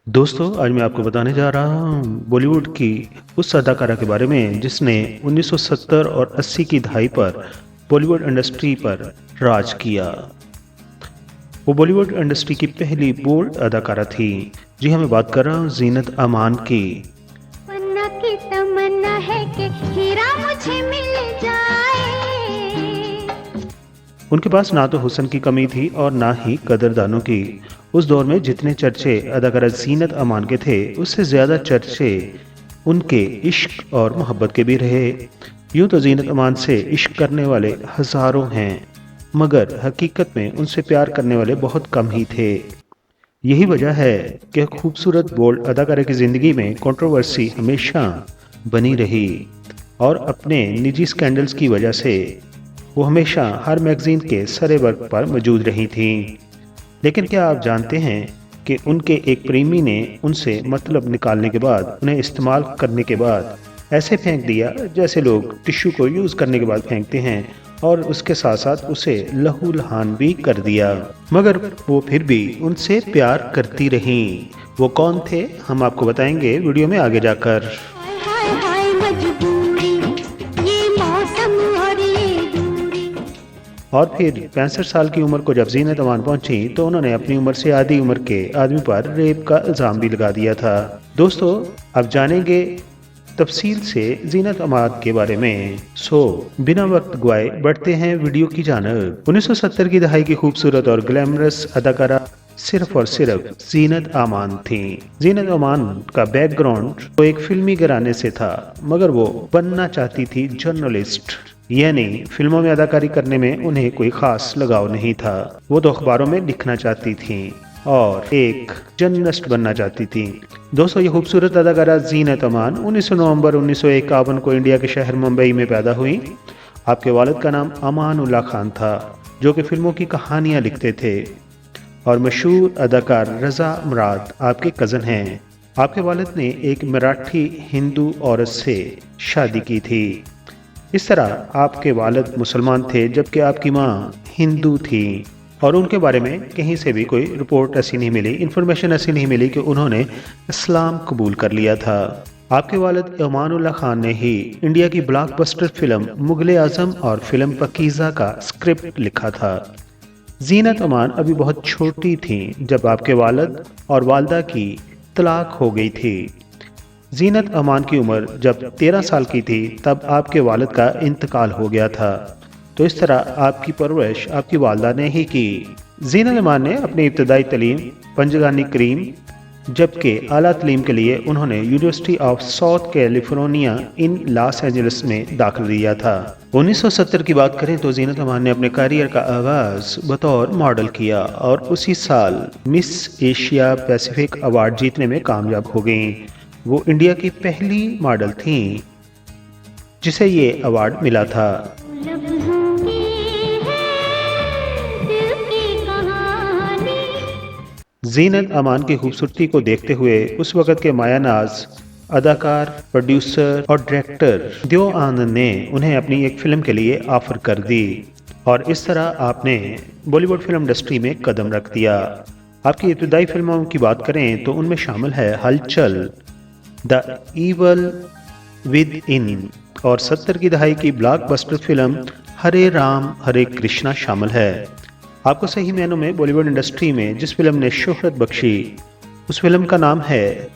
दोस्तों, आज मैं आपको बताने जा रहा हूँ बॉलीवुड की उस अदाकारा के बारे में जिसने 1970 और 80 की दहाई पर बॉलीवुड इंडस्ट्री पर राज किया। वो बॉलीवुड इंडस्ट्री की पहली बोल्ड अदाकारा थी। जी हाँ, मैं बात कर रहा हूँ जीनत अमान की। तमन्ना की तमन्ना है कि हीरा मुझे मिल जाए। उनके पास ना तो हुस्न की कमी थी और ना ही कदरदानों की। उस दौर में जितने चर्चे अदाकारा जीनत अमान के थे, उससे ज़्यादा चर्चे उनके इश्क और मोहब्बत के भी रहे। यूं तो जीनत अमान से इश्क करने वाले हज़ारों हैं, मगर हकीकत में उनसे प्यार करने वाले बहुत कम ही थे। यही वजह है कि खूबसूरत बोल्ड अदाकारा की ज़िंदगी में कंट्रोवर्सी हमेशा बनी रही और अपने निजी स्कैंडल्स की वजह से वो हमेशा हर मैगजीन के सरे वर्ग पर मौजूद रही थीं। लेकिन क्या आप जानते हैं कि उनके एक प्रेमी ने उनसे मतलब निकालने के बाद उन्हें इस्तेमाल करने के बाद ऐसे फेंक दिया जैसे लोग टिश्यू को यूज़ करने के बाद फेंकते हैं, और उसके साथ साथ उसे लहूलुहान भी कर दिया। मगर वो फिर भी उनसे प्यार करती रहीं। वो कौन थे, हम आपको बताएंगे वीडियो में आगे जाकर। हाय हाय हाय मजबूरी, ये मौसम और ये दूरी। और फिर 65 साल की उम्र को जब जीनत अमान पहुंची तो उन्होंने अपनी उम्र से आधी उम्र के आदमी पर रेप का इल्ज़ाम भी लगा दिया था। दोस्तों, अब जानेंगे तफसील से जीनत अमान के बारे में। बिना वक्त गवाए बढ़ते हैं वीडियो की जानब। 1970 की दहाई की खूबसूरत और ग्लैमरस अदाकारा सिर्फ और सिर्फ जीनत अमान थी। जीनत अमान का बैकग्राउंड तो एक फिल्मी घराने से था, मगर वो बनना चाहती थी जर्नलिस्ट, यानी फिल्मों में अदाकारी करने में उन्हें कोई खास लगाव नहीं था। वो तो अखबारों में लिखना चाहती थी और एक जर्नलिस्ट बनना चाहती थी। दोस्तों, ये खूबसूरत अदाकारा जीनत अमान 19 नवंबर 1951 को इंडिया के शहर मुंबई में पैदा हुई। आपके वालिद का नाम अमान उल्लाह खान था, जो कि फिल्मों की कहानियां लिखते थे, और मशहूर अदाकार रजा मुराद आपके कज़न हैं। आपके वालिद ने एक मराठी हिंदू औरत से शादी की थी। इस तरह आपके वालिद मुसलमान थे जबकि आपकी माँ हिंदू थी, और उनके बारे में कहीं से भी कोई रिपोर्ट ऐसी नहीं मिली, इन्फॉर्मेशन ऐसी नहीं मिली कि उन्होंने इस्लाम कबूल कर लिया था। आपके वालिद अमानुल्लाह खान ने ही इंडिया की ब्लॉकबस्टर फिल्म मुगले आजम और फिल्म पकीज़ा का स्क्रिप्ट लिखा था। जीनत अमान अभी बहुत छोटी थी जब आपके वालिद और वालदा की तलाक हो गई थी। जीनत अमान की उम्र जब 13 साल की थी तब आपके वालिद का इंतकाल हो गया था। तो इस तरह आपकी परवरिश आपकी वालदा ने ही की। जीनत अमान ने अपनी इब्तदाई तालीम पंजगानी करीम, जबकि आला तालीम के लिए उन्होंने university of south California in Los Angeles में दाखिला लिया था। 1970 की बात करें तो जीनत अमान ने अपने करियर का आगाज बतौर मॉडल किया और उसी साल मिस एशिया पैसिफिक अवार्ड जीतने में कामयाब हो गईं। वो इंडिया की पहली मॉडल थीं जिसे ये अवार्ड मिला था। जीनत अमान की खूबसूरती को देखते हुए उस वक़्त के मायानाज अदाकार, प्रोड्यूसर और डायरेक्टर देव आनंद ने उन्हें अपनी एक फिल्म के लिए ऑफर कर दी, और इस तरह आपने बॉलीवुड फिल्म इंडस्ट्री में कदम रख दिया। आपकी इब्तदाई फिल्मों की बात करें तो उनमें शामिल है हलचल, द इवल विद इन, और 70 की दहाई की ब्लॉकबस्टर फिल्म हरे राम हरे कृष्णा शामिल है। आपको सही मायनों में बॉलीवुड इंडस्ट्री में जिस फिल्म ने शोहरत बख्शी, उस फिल्म का नाम है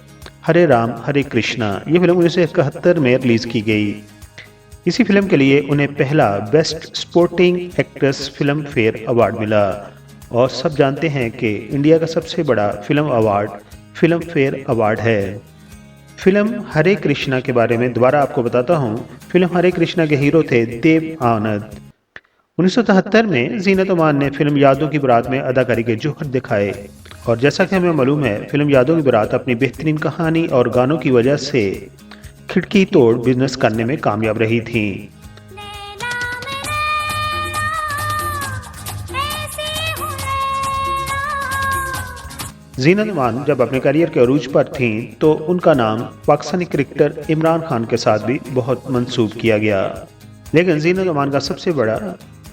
हरे राम हरे कृष्णा। ये फिल्म 1971 में रिलीज़ की गई। इसी फिल्म के लिए उन्हें पहला best sporting actress film fair award मिला, और सब जानते हैं कि इंडिया का सबसे बड़ा film award film fair award है। फिल्म हरे कृष्णा के बारे में दोबारा आपको बताता हूँ। फिल्म हरे कृष्णा के हीरो थे देव आनंद। 1973 में जीनत अमान ने फिल्म यादों की बारात में अदाकारी के जौहर दिखाए, और जैसा कि हमें मालूम है, फिल्म यादों की बारात अपनी बेहतरीन कहानी और गानों की वजह से खिड़की तोड़ बिजनेस करने में कामयाब रही थी। जीनत अमान जब अपने करियर के अरूज पर थीं तो उनका नाम पाकिस्तानी क्रिकेटर इमरान खान के साथ भी बहुत मंसूब किया गया। लेकिन जीनत अमान का सबसे बड़ा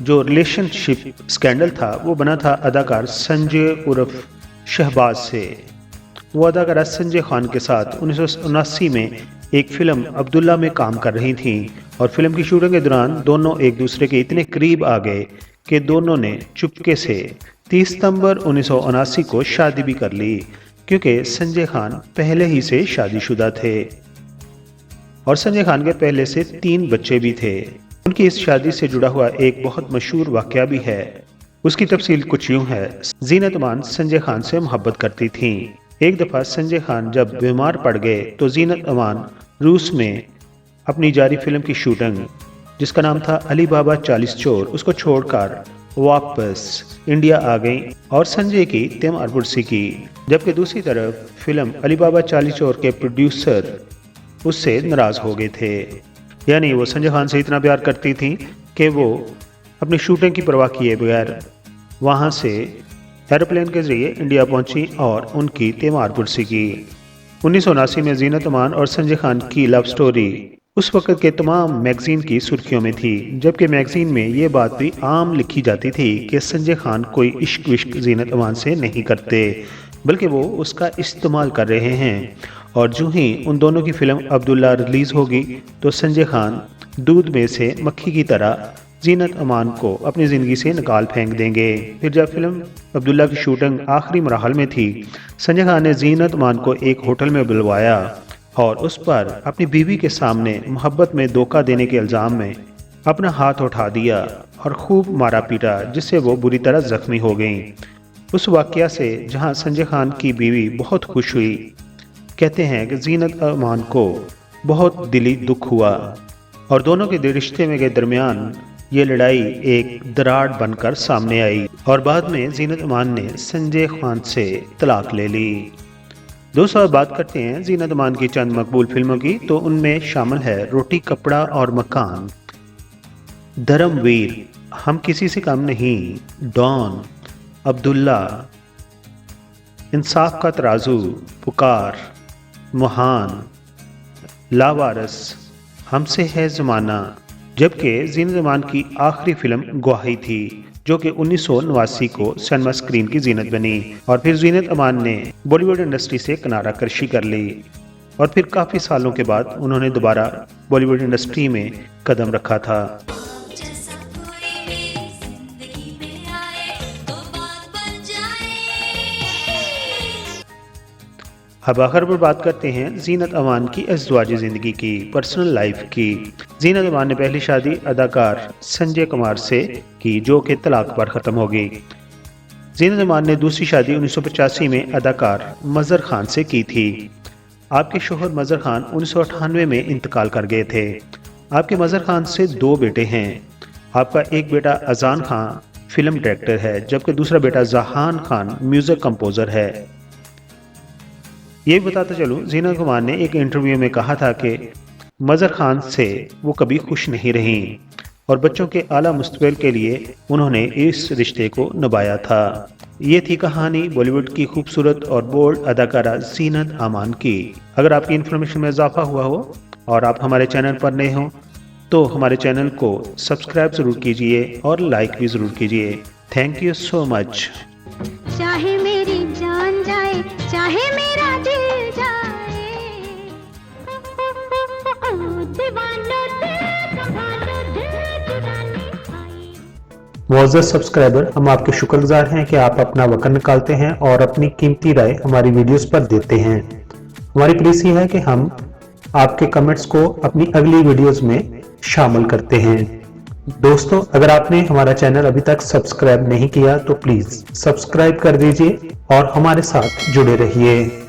जो रिलेशनशिप स्कैंडल था वो बना था अदाकार संजय उर्फ शहबाज से। वो अदाकारा संजय खान के साथ 1979 में एक फिल्म अब्दुल्ला में काम कर रही थीं और फिल्म की शूटिंग के दौरान दोनों एक दूसरे के इतने करीब आ गए कि दोनों ने चुपके से 30 सितंबर 1979 को शादी भी कर ली, क्योंकि संजय खान पहले ही से शादीशुदा थे और संजय खान के पहले से 3 बच्चे भी थे। उनकी इस शादी से जुड़ा हुआ एक बहुत मशहूर वाकया भी है। उसकी तफसील कुछ यूं है। जीनत अमान संजय खान से मोहब्बत करती थीं। एक दफ़ा संजय खान जब बीमार पड़ गए तो जीनत अमान रूस में अपनी जारी फिल्म की शूटिंग, जिसका नाम था अली बाबा 40 चोर, उसको छोड़कर वापस इंडिया आ गई और संजय की तीमारपुरसी की। जबकि दूसरी तरफ फिल्म अली बाबा 40 चोर के प्रोड्यूसर उससे नाराज़ हो गए थे। यानी वो संजय खान से इतना प्यार करती थी कि वो अपनी शूटिंग की परवाह किए बगैर वहाँ से एरोप्लेन के जरिए इंडिया पहुंची और उनकी तीमारपुरसी की। 1979 में जीनत अमान और संजय खान की लव स्टोरी उस वक्त के तमाम मैगजीन की सुर्खियों में थी, जबकि मैगजीन में ये बात भी आम लिखी जाती थी कि संजय खान कोई इश्क विश्क जीनत अमान से नहीं करते, बल्कि वो उसका इस्तेमाल कर रहे हैं। और जो ही उन दोनों की फिल्म अब्दुल्ला रिलीज़ होगी तो संजय खान दूध में से मक्खी की तरह जीनत अमान को अपनी ज़िंदगी से निकाल फेंक देंगे। फिर जब फिल्म अब्दुल्ला की शूटिंग आखिरी मरहल में थी, संजय खान ने जीनत अमान को एक होटल में बुलवाया और उस पर अपनी बीवी के सामने मोहब्बत में धोखा देने के इल्ज़ाम में अपना हाथ उठा दिया और खूब मारा पीटा, जिससे वो बुरी तरह जख्मी हो गई। उस वाक़या से जहां संजय खान की बीवी बहुत खुश हुई, कहते हैं कि जीनत अमान को बहुत दिली दुख हुआ और दोनों के रिश्ते में के दरमियान ये लड़ाई एक दरार बनकर सामने आई और बाद में जीनत अमान ने संजय खान से तलाक ले ली। दोस्तों, अब बात करते हैं जीनत अमान की चंद मकबूल फिल्मों की। तो उनमें शामिल है रोटी कपड़ा और मकान, धर्मवीर, हम किसी से कम नहीं, डॉन, अब्दुल्ला, इंसाफ का तराजू, पुकार, महान, लावारिस, हमसे है ज़माना। जबकि जीनत अमान की आखिरी फिल्म गवाही थी, जो कि 1989 को सिनेमा स्क्रीन की जीनत बनी और फिर जीनत अमान ने बॉलीवुड इंडस्ट्री से किनारा कशी कर ली और फिर काफ़ी सालों के बाद उन्होंने दोबारा बॉलीवुड इंडस्ट्री में कदम रखा था। अब आखिर पर बात करते हैं जीनत अमान की अज़वाजी ज़िंदगी की, पर्सनल लाइफ की। जीनत अमान ने पहली शादी अदाकार संजय कुमार से की, जो कि तलाक पर ख़त्म हो गई। जीनत अमान ने दूसरी शादी 1985 में अदाकार मज़हर खान से की थी। आपके शोहर मज़हर खान 1998 में इंतकाल कर गए थे। आपके मज़हर खान से 2 बेटे हैं। आपका एक बेटा अजान खान फिल्म डायरेक्टर है, जबकि दूसरा बेटा जहान खान म्यूज़िक कंपोज़र है। ये बताता चलूँ, जीनत अमान ने एक इंटरव्यू में कहा था कि मज़हर खान से वो कभी खुश नहीं रहीं और बच्चों के आला मुस्तकबिल के लिए उन्होंने इस रिश्ते को निभाया था। ये थी कहानी बॉलीवुड की खूबसूरत और बोल्ड अदाकारा जीनत अमान की। अगर आपकी इन्फॉर्मेशन में इजाफा हुआ हो और आप हमारे चैनल पर नए हों तो हमारे चैनल को सब्सक्राइब ज़रूर कीजिए और लाइक भी ज़रूर कीजिए। Thank you so much. चाहे मेरी जान जाए, चाहे मेरा दिल जाए, दीवानो दिल संभालो, दिल चुराने आई। मुअज़्ज़ज़ सब्सक्राइबर, हम आपके शुक्रगुजार हैं कि आप अपना वक्त निकालते हैं और अपनी कीमती राय हमारी वीडियोस पर देते हैं। हमारी प्लीज़ ये है कि हम आपके कमेंट्स को अपनी अगली वीडियोस में शामिल करते हैं। दोस्तों, अगर आपने हमारा चैनल अभी तक सब्सक्राइब नहीं किया तो प्लीज़ सब्सक्राइब कर दीजिए और हमारे साथ जुड़े रहिए।